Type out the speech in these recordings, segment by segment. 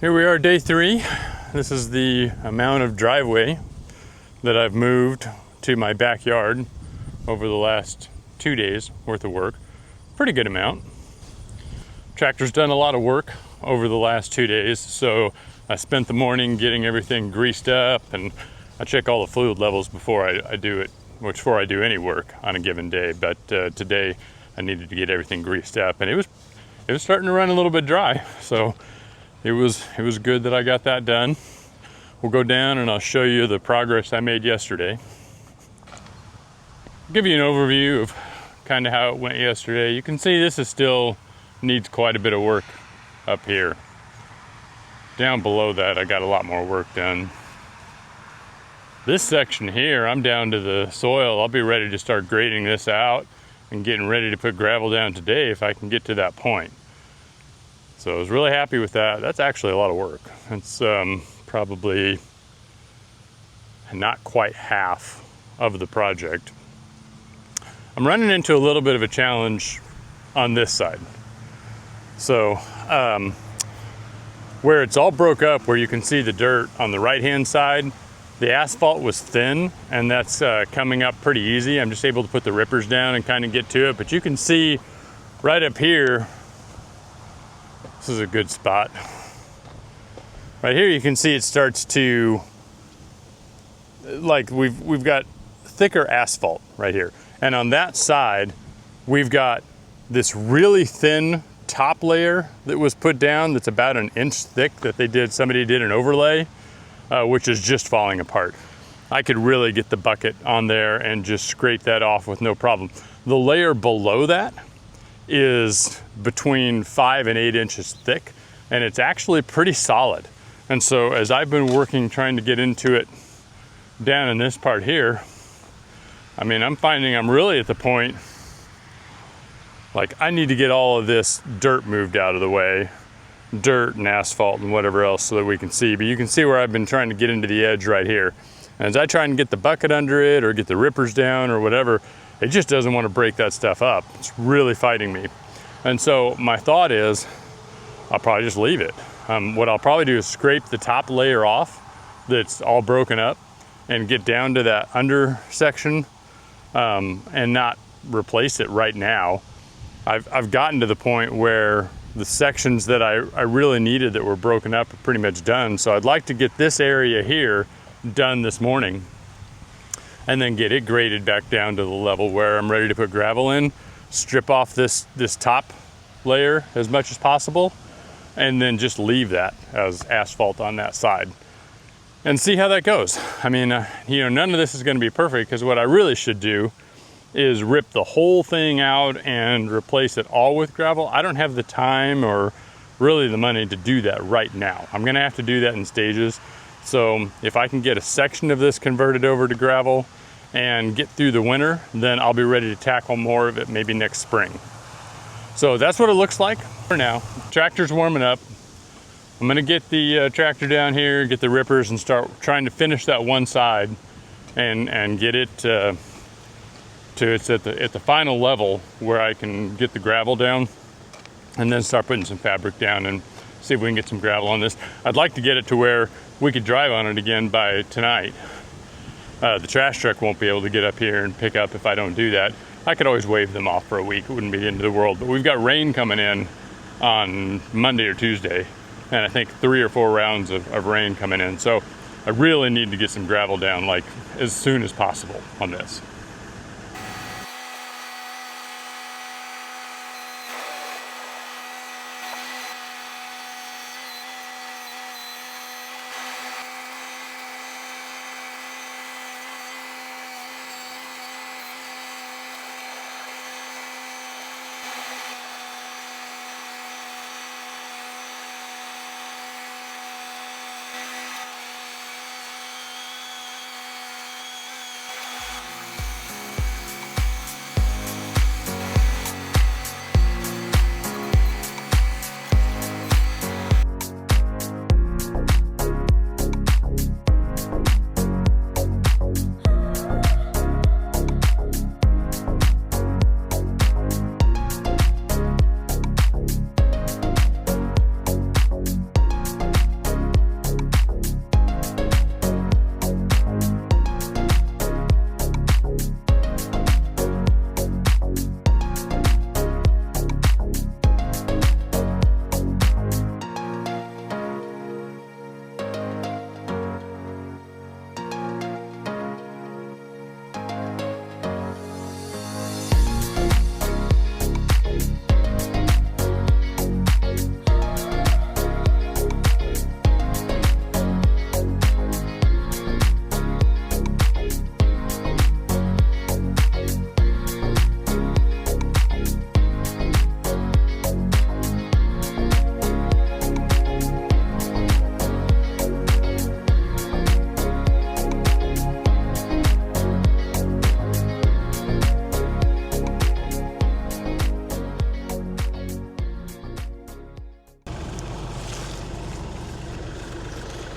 Here we are, day 3. This is the amount of driveway that I've moved to my backyard over the last 2 days worth of work. Pretty good amount. Tractor's done a lot of work over the last 2 days, so I spent the morning getting everything greased up, and I check all the fluid levels before I do it, before I do any work on a given day. But today I needed to get everything greased up, and it was starting to run a little bit dry, so it was good that I got that done. We'll go down and I'll show you the progress I made yesterday. I'll give you an overview of kind of how it went yesterday. You can see this is still needs quite a bit of work up here. Down below that, I got a lot more work done. This section here, I'm down to the soil. I'll be ready to start grading this out and getting ready to put gravel down today if I can get to that point. So I was really happy with that. That's actually a lot of work. It's probably not quite half of the project. I'm running into a little bit of a challenge on this side. So where it's all broke up, where you can see the dirt on the right-hand side, the asphalt was thin, and that's coming up pretty easy. I'm just able to put the rippers down and kind of get to it. But you can see right up here, this is a good spot. Right here you can see it starts to, like we've got thicker asphalt right here. And on that side, we've got this really thin top layer that was put down that's about 1 inch thick that somebody did an overlay, which is just falling apart. I could really get the bucket on there and just scrape that off with no problem. The layer below that is between 5 and 8 inches thick, and it's actually pretty solid. And so as I've been working trying to get into it down in this part here, I mean, I'm finding I'm really at the point, like, I need to get all of this dirt moved out of the way, dirt and asphalt and whatever else, so that we can see. But you can see where I've been trying to get into the edge right here. And as I try and get the bucket under it or get the rippers down or whatever, it just doesn't want to break that stuff up. It's really fighting me. And so my thought is, I'll probably just leave it. What I'll probably do is scrape the top layer off that's all broken up and get down to that under section and not replace it right now. I've gotten to the point where the sections that I really needed that were broken up are pretty much done. So I'd like to get this area here done this morning and then get it graded back down to the level where I'm ready to put gravel in, strip off this top layer as much as possible, and then just leave that as asphalt on that side and see how that goes. I mean, none of this is going to be perfect, because what I really should do is rip the whole thing out and replace it all with gravel. I don't have the time or really the money to do that right now. I'm going to have to do that in stages. So if I can get a section of this converted over to gravel and get through the winter, then I'll be ready to tackle more of it maybe next spring. So that's what it looks like for now. Tractor's warming up. I'm gonna get the tractor down here, get the rippers, and start trying to finish that one side and get it to it's at the final level where I can get the gravel down, and then start putting some fabric down and see if we can get some gravel on this. I'd like to get it to where we could drive on it again by tonight. The trash truck won't be able to get up here and pick up if I don't do that. I could always wave them off for a week. It wouldn't be the end of the world. But we've got rain coming in on Monday or Tuesday, and I think 3 or 4 rounds of rain coming in. So I really need to get some gravel down, like, as soon as possible on this.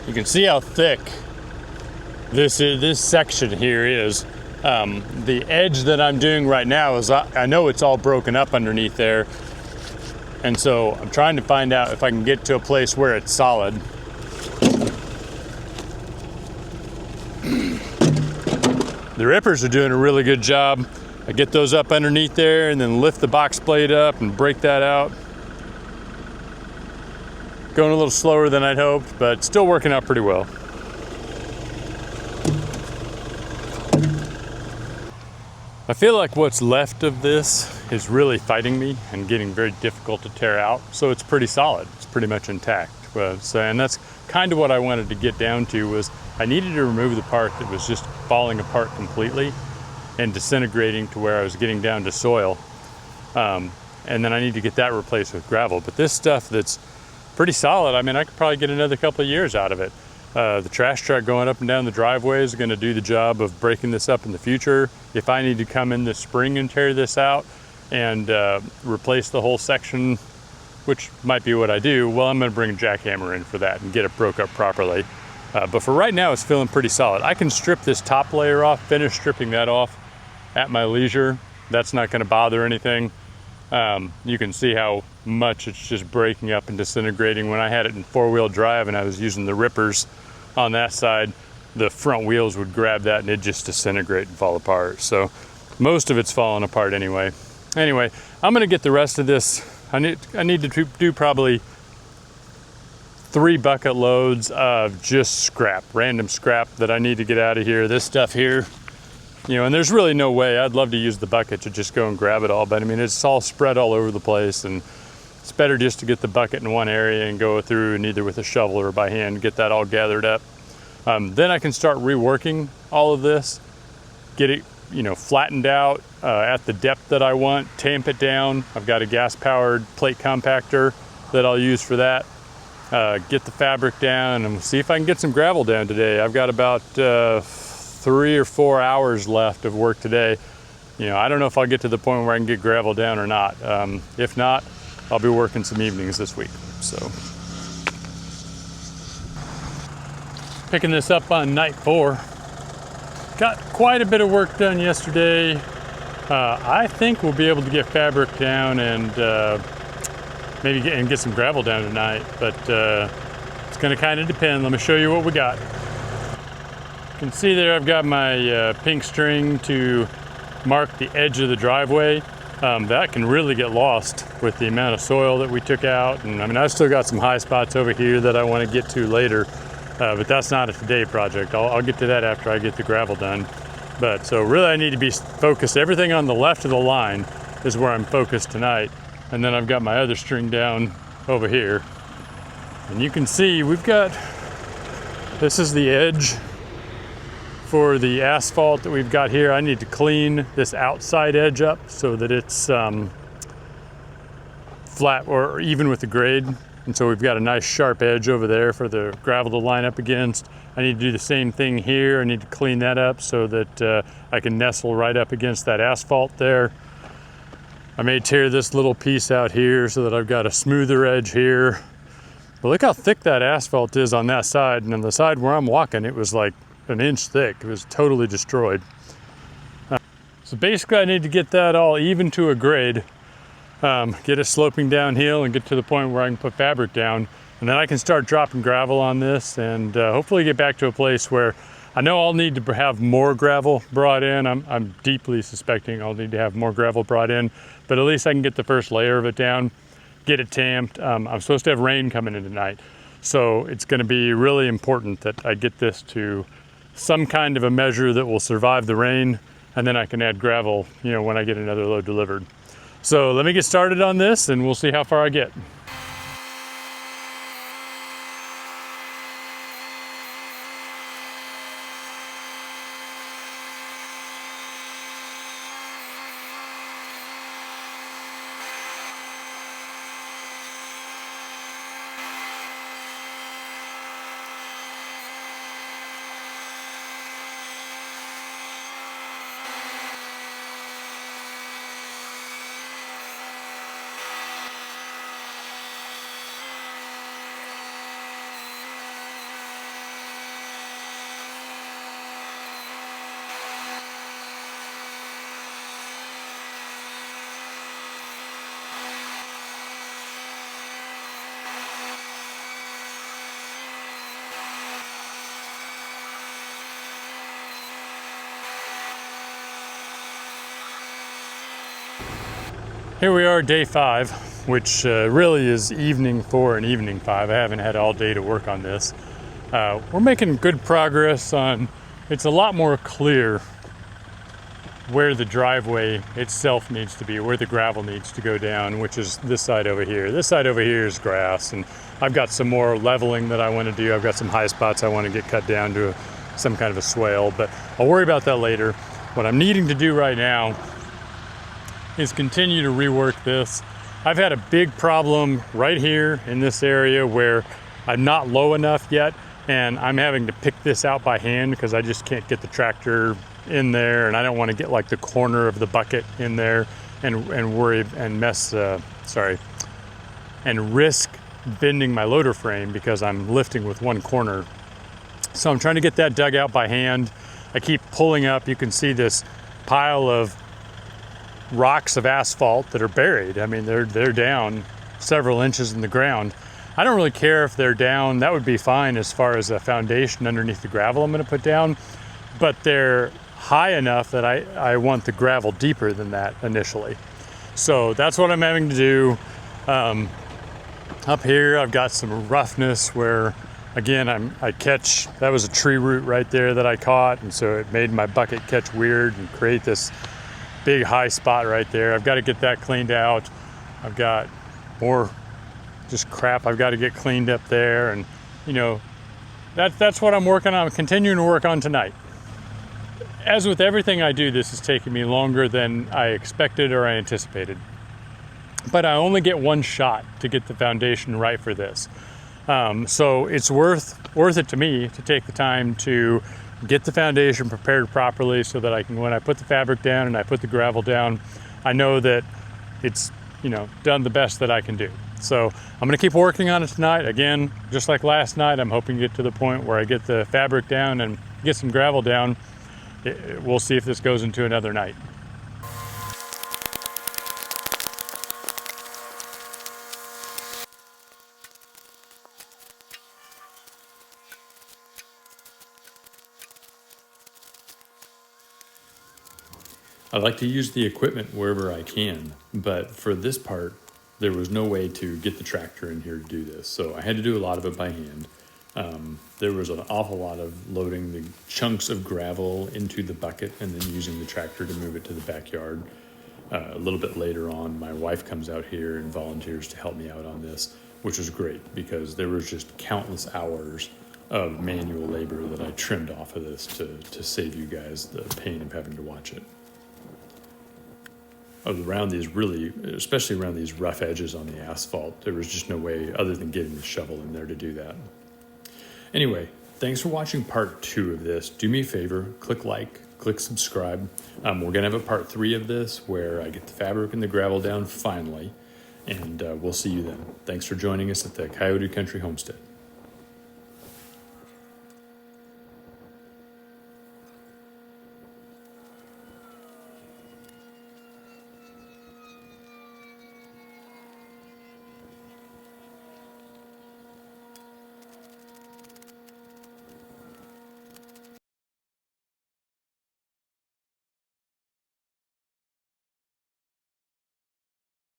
You can see how thick this section here is. The edge that I'm doing right now is, I know it's all broken up underneath there. And so I'm trying to find out if I can get to a place where it's solid. The rippers are doing a really good job. I get those up underneath there and then lift the box blade up and break that out. Going a little slower than I'd hoped, but still working out pretty well. I feel like what's left of this is really fighting me and getting very difficult to tear out, so it's pretty solid. It's pretty much intact. And that's kind of what I wanted to get down to, was I needed to remove the part that was just falling apart completely and disintegrating to where I was getting down to soil. And then I need to get that replaced with gravel. But this stuff that's pretty solid, I mean, I could probably get another couple of years out of it. The trash truck going up and down the driveway is going to do the job of breaking this up in the future. If I need to come in this spring and tear this out and replace the whole section, which might be what I do, well, I'm going to bring a jackhammer in for that and get it broke up properly. But for right now, it's feeling pretty solid. I can strip this top layer off, finish stripping that off at my leisure. That's not going to bother anything. You can see how much it's just breaking up and disintegrating. When I had it in four-wheel drive and I was using the rippers on that side, the front wheels would grab that and it'd just disintegrate and fall apart. So most of it's falling apart anyway. Anyway, I'm going to get the rest of this. I need to do probably 3 bucket loads of just scrap, random scrap that I need to get out of here. This stuff here, you know, and there's really no way. I'd love to use the bucket to just go and grab it all, but I mean, it's all spread all over the place, and it's better just to get the bucket in one area and go through and either with a shovel or by hand, get that all gathered up. Then I can start reworking all of this, get it, you know, flattened out at the depth that I want, tamp it down. I've got a gas-powered plate compactor that I'll use for that. Get the fabric down and see if I can get some gravel down today. I've got about 3 or 4 hours left of work today. You know, I don't know if I'll get to the point where I can get gravel down or not. If not, I'll be working some evenings this week. So, picking this up on night 4. Got quite a bit of work done yesterday. I think we'll be able to get fabric down and maybe get some gravel down tonight, but it's going to kind of depend. Let me show you what we got. You can see there I've got my pink string to mark the edge of the driveway. That can really get lost with the amount of soil that we took out, and I mean, I've still got some high spots over here that I want to get to later, but that's not a today project. I'll get to that after I get the gravel done. But so really I need to be focused. Everything on the left of the line is where I'm focused tonight. And then I've got my other string down over here. And you can see we've got, this is the edge for the asphalt that we've got here. I need to clean this outside edge up so that it's flat or even with the grade. And so we've got a nice sharp edge over there for the gravel to line up against. I need to do the same thing here. I need to clean that up so that I can nestle right up against that asphalt there. I may tear this little piece out here so that I've got a smoother edge here. But look how thick that asphalt is on that side. And on the side where I'm walking, it was like an inch thick. It was totally destroyed. So basically I need to get that all even to a grade. Get it sloping downhill and get to the point where I can put fabric down. And then I can start dropping gravel on this and hopefully get back to a place where I know I'll need to have more gravel brought in. I'm deeply suspecting I'll need to have more gravel brought in, but at least I can get the first layer of it down, get it tamped. I'm supposed to have rain coming in tonight. So it's gonna be really important that I get this to some kind of a measure that will survive the rain, and then I can add gravel, you know, when I get another load delivered. So let me get started on this and we'll see how far I get. Here we are, day 5, which really is evening 4 and evening 5. I haven't had all day to work on this. We're making good progress on, it's a lot more clear where the driveway itself needs to be, where the gravel needs to go down, which is this side over here. This side over here is grass, and I've got some more leveling that I want to do. I've got some high spots I want to get cut down to some kind of a swale, but I'll worry about that later. What I'm needing to do right now is continue to rework this. I've had a big problem right here in this area where I'm not low enough yet, and I'm having to pick this out by hand because I just can't get the tractor in there, and I don't want to get like the corner of the bucket in there and worry and and risk bending my loader frame because I'm lifting with one corner. So I'm trying to get that dug out by hand. I keep pulling up. You can see this pile of rocks of asphalt that are buried. I mean, they're down several inches in the ground. I don't really care if they're down. That would be fine as far as a foundation underneath the gravel I'm going to put down, but they're high enough that I want the gravel deeper than that initially. So that's what I'm having to do. Up here I've got some roughness where, again, that was a tree root right there that I caught, and so it made my bucket catch weird and create this big high spot right there. I've got to get that cleaned out. I've got more just crap I've got to get cleaned up there, and you know, that's what I'm working on. I'm continuing to work on tonight. As with everything I do, this is taking me longer than I expected or I anticipated. But I only get one shot to get the foundation right for this. So it's worth it to me to take the time to get the foundation prepared properly so that I can, when I put the fabric down and I put the gravel down, I know that it's, you know, done the best that I can do. So I'm gonna keep working on it tonight. Again, just like last night, I'm hoping to get to the point where I get the fabric down and get some gravel down. We'll see if this goes into another night. I like to use the equipment wherever I can, but for this part, there was no way to get the tractor in here to do this. So I had to do a lot of it by hand. There was an awful lot of loading the chunks of gravel into the bucket and then using the tractor to move it to the backyard. A little bit later on, my wife comes out here and volunteers to help me out on this, which was great because there was just countless hours of manual labor that I trimmed off of this to save you guys the pain of having to watch it. Around these especially around these rough edges on the asphalt, there was just no way other than getting the shovel in there to do that. Anyway, thanks for watching part 2 of this. Do me a favor, click like, click subscribe. We're gonna have a part 3 of this where I get the fabric and the gravel down finally, and we'll see you then. Thanks for joining us at the Coyote Country Homestead.